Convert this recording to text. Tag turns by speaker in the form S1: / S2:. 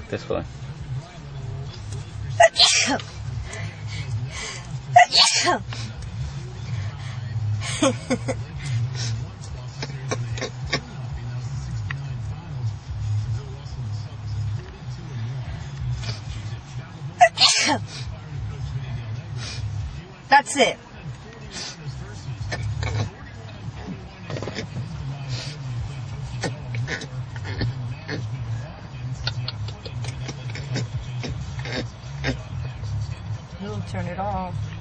S1: This way.
S2: That's it. We'll turn it off.